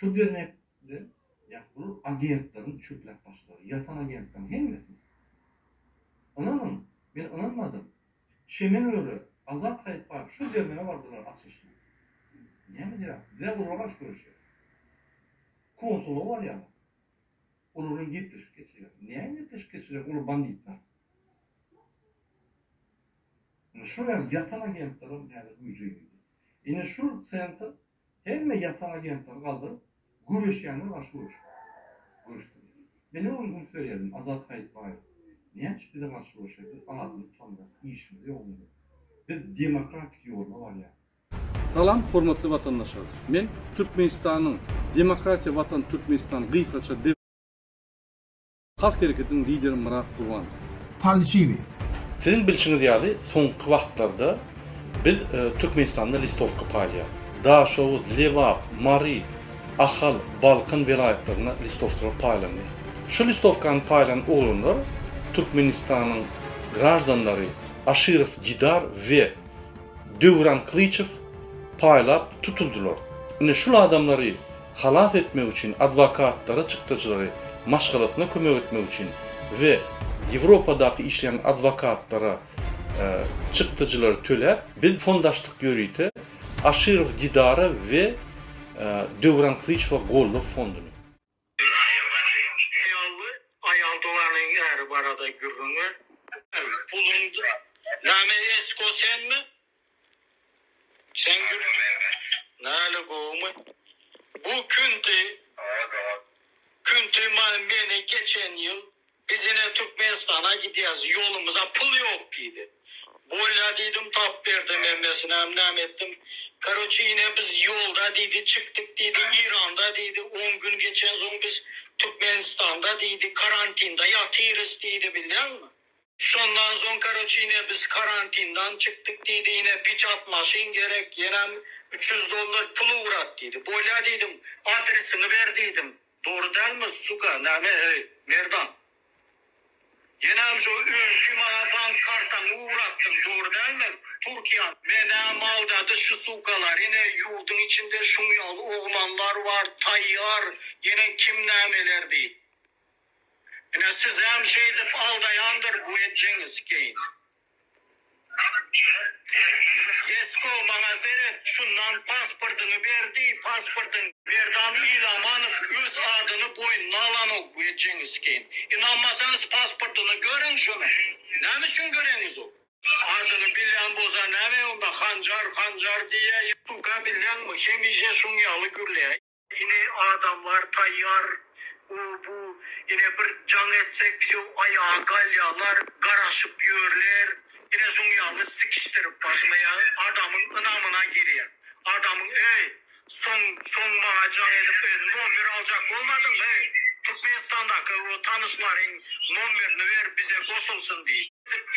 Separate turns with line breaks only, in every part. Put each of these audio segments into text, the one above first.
şu dernekde ya bu agentlerin çöplek başları, yatan agentlerin hemmeti. Anladın? Ben anlamadım. Şemen öyle azat kayıt var. Şu derneğe vardılar açışlı. Ne mi diyor? Bize uğraş görüşüyor. Konsolu var ya. Onların gitmiş geçiyor. Niye gitmiş geçiyor? Onu banditler. Şuraya yatan agentlerin yani gücüydü. Yine şu sente hem yatan agentler kaldı. Görüşenler var şu görüştü. Ben ne uygun söyledim. Azat kayıt var. Niye hiç bize karşı görüşüyor? Anladım sonra işimiz yok. Bir demokratik yolu var ya.
Salam, hormatly vatandaşlar. Men Türkmenistan'ın Demokratiya Vatan Türkmenistan gıysaça halk hareketinin lideri Murat Kurbanov.
Palşivi.
Sizin bilişiniz ýaly soňky wagtlarda biz Türkmenistan'da listovka paýlýar. Daşow, Leva, Mari, Ahal, Balkan vilayetlerine listovkalar paýlandy. Şu listovkany paýlan oglanlar Türkmenistan'ın grajdanlary Aşirov Didar ve Döwran Klyçew paýlap tutuldular. Ine şu adamları halaf etmek için advokatlara çıktıcıları maşgalatına kömek etmek için ve Avrupa'daki işleyen advokatlara çıktıcıları töläp bir fondaşlyk ýörüýte Aşirov Didara ve Döwran Klyçew golluk fondunu.
Ayaldolarının her barada gürrüňi. Pulundu. Näme esko senmi? Sen gür. Näle gomy? Bu küntü meni geçen yıl biz yine Türkmenistan'a gidiyoruz. Yolumuza pul yok dedi. Boyla dedim tap verdim emmesine emnam ettim. Karoçi yine biz yolda dedi çıktık dedi. İran'da dedi 10 gün geçen son biz Türkmenistan'da dedi karantinda yatırız dedi biliyor musun? Şondan son karoçi yine biz karantindan çıktık dedi. Yine bir çap maşin gerek yine $300 pulu uğrat dedi. Boyla dedim adresini ver dedim. Doğru değil mi suka? Näme Merdan? Yine şu Özgümana bank kartını uğrattın. Doğru değil mi? Türkiye. Benim aldadı şu sukalar. Yine yurdun içinde şunyalı oğlanlar var. Tayyar. Yine kim nämeler değil. Yine siz hem şeyde aldayandır bu edeceğiniz keyin. Esko bana veret şundan pasportunu verdi, pasportun verdan ilamanıp öz adını boynuna alan o edeceğiniz keyin. İnanmasanız pasportunu görün şunu. Ne için göreniz o? Adını bilen boza ne onda hancar diye tuka bilen mi? Hemice şunyalı gürle. Yine adamlar tayyar bu yine bir can etsek şu ayağa galyalar garaşıp yörler. Yine şunyalı sıkıştırıp başlaya adamın ınamına giriyor. Adamın son bana can edip nomer alacak olmadın mı? Türkmenistan'daki o tanışların numarini ver bize koşulsun diye.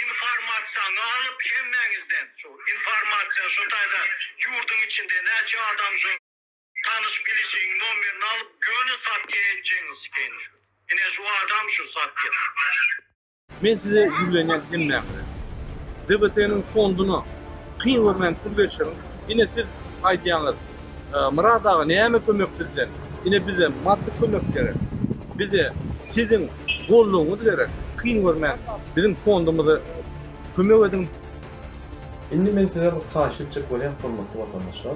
İnformasyonu alıp hemmenizden şu informasyon şu tayda yurdun içinde nece adam şu tanış bileceğin numarini alıp gönü satya edeceğiniz kendi şu. Yine şu adam şu satya.
Ben size yüklenen dinlemem. DBT'nin fondunu kıyın vermen türbeçlerin yine siz aydiyanlar Murat ağa neyeme kömektirden yine bize maddi kömek gerek bize sizin golluğunuz gerek kıyın vermen bizim fondumuzu kömek edin.
Şimdi men size karşıtçık bolan hormatly vatandaşlar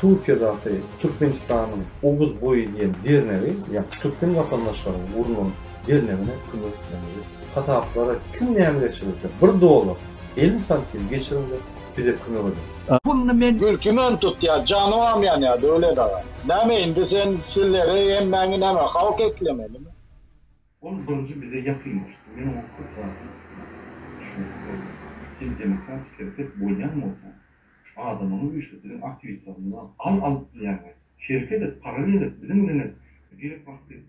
Türkiýedäki Türkmenistanyň Oğuz boyu diýen derneği yani Türkmen vatandaşlaryň urunun dernegine kömek edildi. Hataplara kim näme geçirildi? Bir dolar 50 santim geçirildi. Bize kömek edildi.
Pulunu men
Ülkümün tut ya, canıvam yani ya, öyle de var. Näme indi sen silleri hem beni näme halk eklemeli mi?
Onun sonucu bize yakınmıştı. Ben o kurtardım. Şu demokratik hareket boyan mı olsa? Şu adamın uyuşturucu aktivistlarından al yani. Şirket et, paralel et. Bizimle gelip vakti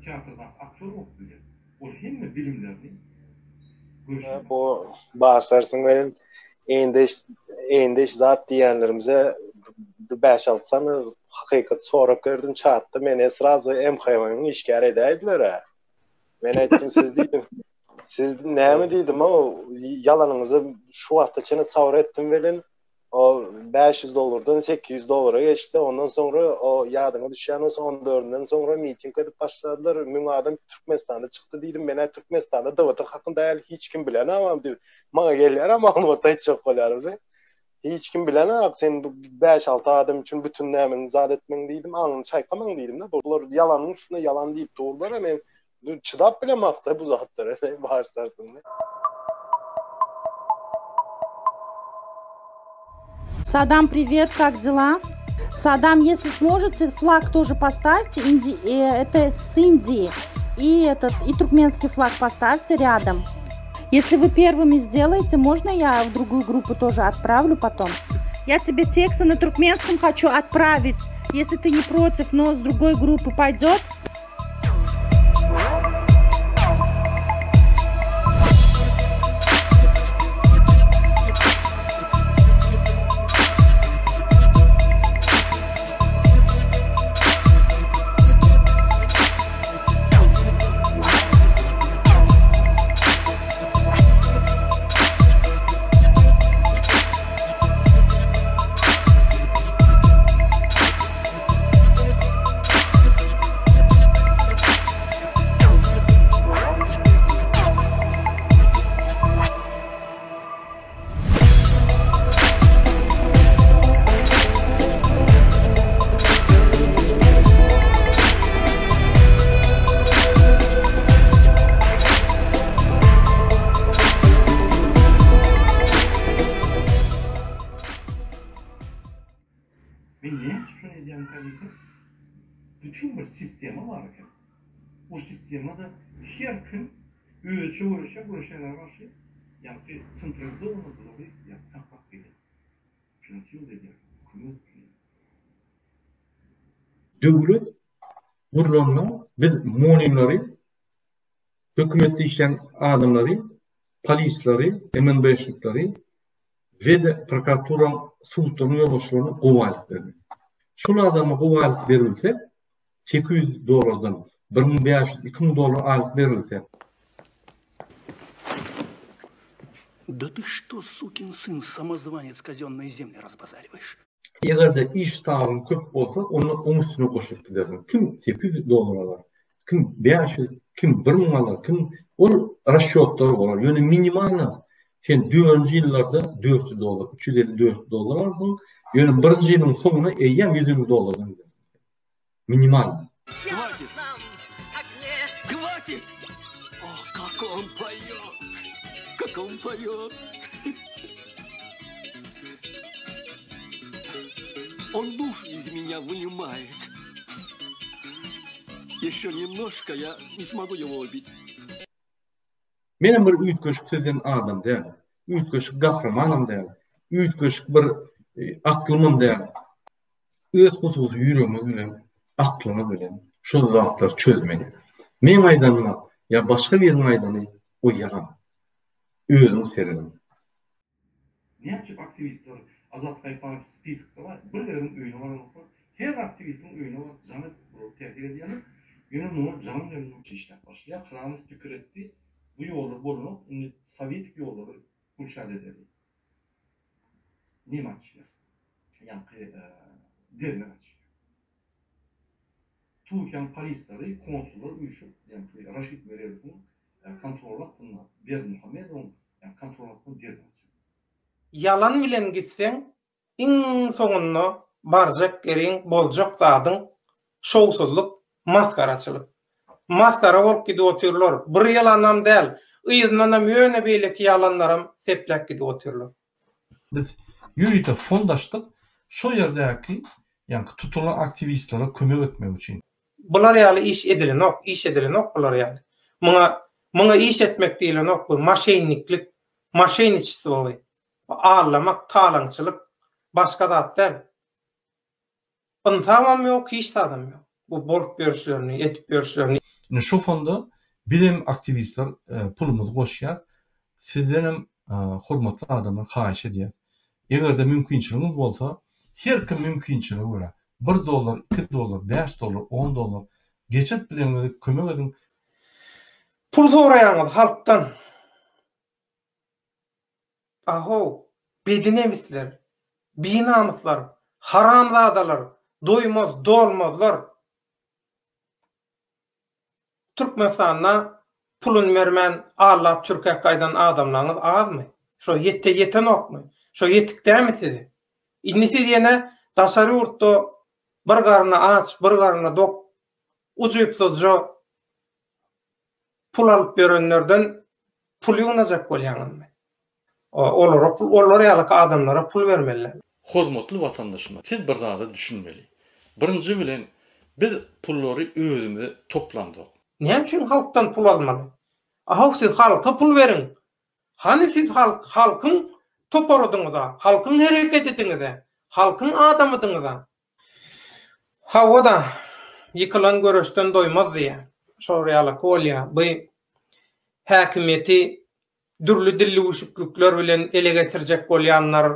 tiyatrodan aktör okuyor. O hem mi bilimlerini?
Bu başlarsın benim eğinde zat diyenlerimize 5-6 sene hakikat sorup gördüm çattı. Mene sırası MHM'nin işgari edeydiler ha. Men ettim siz dedim. Siz näme dedim ama yalanınızı şu vaqt içine savur ettim velin. o 500 dolardan 800 dolara geçti. Ondan sonra o yadıma düşen o 14'ünden sonra miting edip başladılar. Mün adam Türkmenistan'da çıktı dedim. Ben Türkmenistan'da Davut hakkında hiç kim bilen ama diyor. Bana geldiler ama anlamadı hiç çok olardı. Hiç kim bilen ama sen 5-6 adam için bütün nemin zat etmen dedim. Anını çaykaman dedim de. Bunlar yalanın üstüne yalan deyip doğrular ama çıdap bile maksa bu zatları bağırsarsın.
Саддам, привет, как дела? Саддам, если сможете, флаг тоже поставьте, это с Индии, и туркменский флаг поставьте рядом. Если вы первыми сделаете, можно я в другую группу тоже отправлю потом? Я тебе тексты на туркменском хочу отправить, если ты не против, но с другой группы пойдет?
Ben niye şunu edeyim kardeşim? Bütün bir sistemi var ki. O sistemde de her gün görüşenler başı yani sentralize olmadığı yani sakmak gibi. Finansiyel dedi. Hükümet gibi.
Devlet buralarına biz monimleri, hükümette işleyen adamları, polisleri, emenbeşlikleri ve de prokuratura sultanın yoldaşlarına kovalık verdi. Şol adama kovalık verilse 800 dolardan 1500-2000 dolar alıp verilse.
Да ты что, сукин сын, самозванец, казенные земли разбазариваешь?
Eğer de iş sağlığın köp olsa onun üstüne koşup gidersin. Kim 800 dolar alır, kim 500, kim 1000 alır, kim o rasyotları olur. Yani minimalna sen 4. yıllarda 400 dolar, 350-400 dolar aldın. Yani 1. yılın sonuna eyyem 120 dolardan gidersin. Minimal.
Хватит! Хватит! Ох, как он поет! Как он поет! Он душу из меня вынимает. Еще немножко, я не смогу его убить.
Benim bir üytköşük sözden adam değil. Üytköşük gaframanım değil. Üytköşük bir aklımım değil. Öz kutusu yüreğimi bilen, aklımı bilen, şu zatlar çözmeli. Men aydanına ya başka bir aydanı o yalan. Özüm serinim.
Ne yapacak aktivistler? Azat Kaypan spiskte var. Birlerin öyünü var. Her aktivistin öyünü var. Canı tehdit ediyorlar. Yine bunu canın önüne çeşitler başlıyor. Kıramız tükür etti. Bu yolda bulunup Sovyet yolları müşahede edildi. Ne açıyor? Yani derine açıyor. Türkiye'nin polisleri, konsullar uyuşup yani Raşit Merev'in kontrol altında Bir Muhammed'in yani kontrol altında derine açıyor.
Yalan bilen gitsen, in sonuna barjak erin bolcak zadın şovsuzluk, maskaraçılık. Maskara olup gidi oturlar. Bir yalanam değil. Iyizlanam yöne beyleki yalanlarım seplek gidi oturlar.
Biz yürüyte fondaştık. Şu yerdeki yani tutulan aktivistlere kömek etmek için.
Bular yani iş edilen ok, iş edilen ok bular yani. Muna iş etmek değil ok bu. Maşinliklik, maşin işçisi oluyor. Ağırlamak, talancılık, başka da değil. Bunun tamam yok, hiç adam yok. Bu borç görüşlerini, etip görüşlerini.
Şu fonda bilim aktivistler pulumuzu koşuyor. Sizlerin hürmetli adamlar xahiş ediyor. Eğer de mümkünçiliğiniz olsa, her kim mümkünçiliği göre 1 dolar, 2 dolar, 5 dolar, 10 dolar geçip bilenleri kömek edin.
Pul sorayanız halktan. Aho, bedine misler. binamuslar, haramzadalar, doymaz, dolmazlar. Türkmenistan'a pulun vermen, ağlap çürkek kaydan adamlarınız azmy? Şo yeten okmy? Şo yetik dämi sizi? İnnisi diýene daşary urtda bir garna aç, bir garna dok, uçuýupsyz pul alyp berenlerden pul ýugnajak bolýanmy? Olar ýaly adamlara pul bermeliler.
Hormatly watandaşlar, siz bir zada düşünmeli. Birinji bilen biz pullary özümizde toplandyk.
Näme üçin halkdan pul almaly? Siz halka pul verin. Hani siz halkın toparydyňyza, halkın hereket etdiňize, halkın adamydyňyza. Hawada yıkılan görüşden doymaz diye. Şoryalı kolya, bu hakimiyeti dürlü dilli uşukluklar bilen ele geçirecek bolyanlar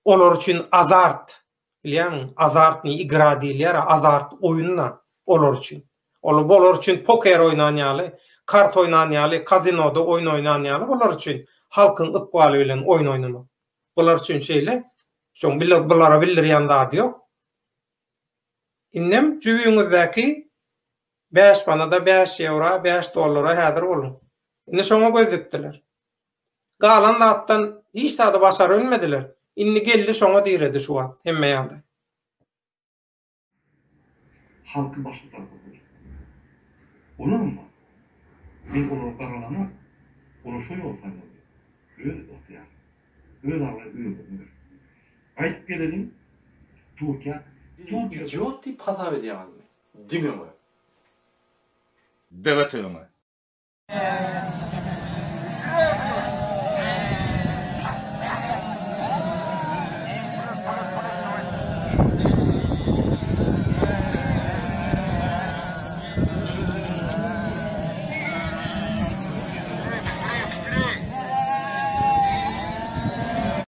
olar üçin azart. Bilýärmi? Azart ni igra diýilýär, azart oyunna olar üçin. Olar üçin poker oýnanýaly, kart oýnanýaly, kazinoda oyun oýnanýaly olar üçin halkın ykbaly bilen oyun oýnanýar. Olar üçin şeýle, şoň bulara bildirýän zat ýok. Innem cübüňizdäki 5 panada 5 euro, 5 dollara häzir bolun. Indi şoňa gözükdiler. Galan zatdan hiç tadı başar ölmediler. Inni geldi şoňa diýredi şu wagt hemme ýagda.
Halkı başka tarafa koyacak. Olur mu? Ben onu karalama, onu şöyle olsam oluyor. Öyle ihtiyar. Öyle arayı öyle. Ayıp gelelim. Türkiye.
İdiot deyip hata edýärmi? Diňe mi?
Devetimi.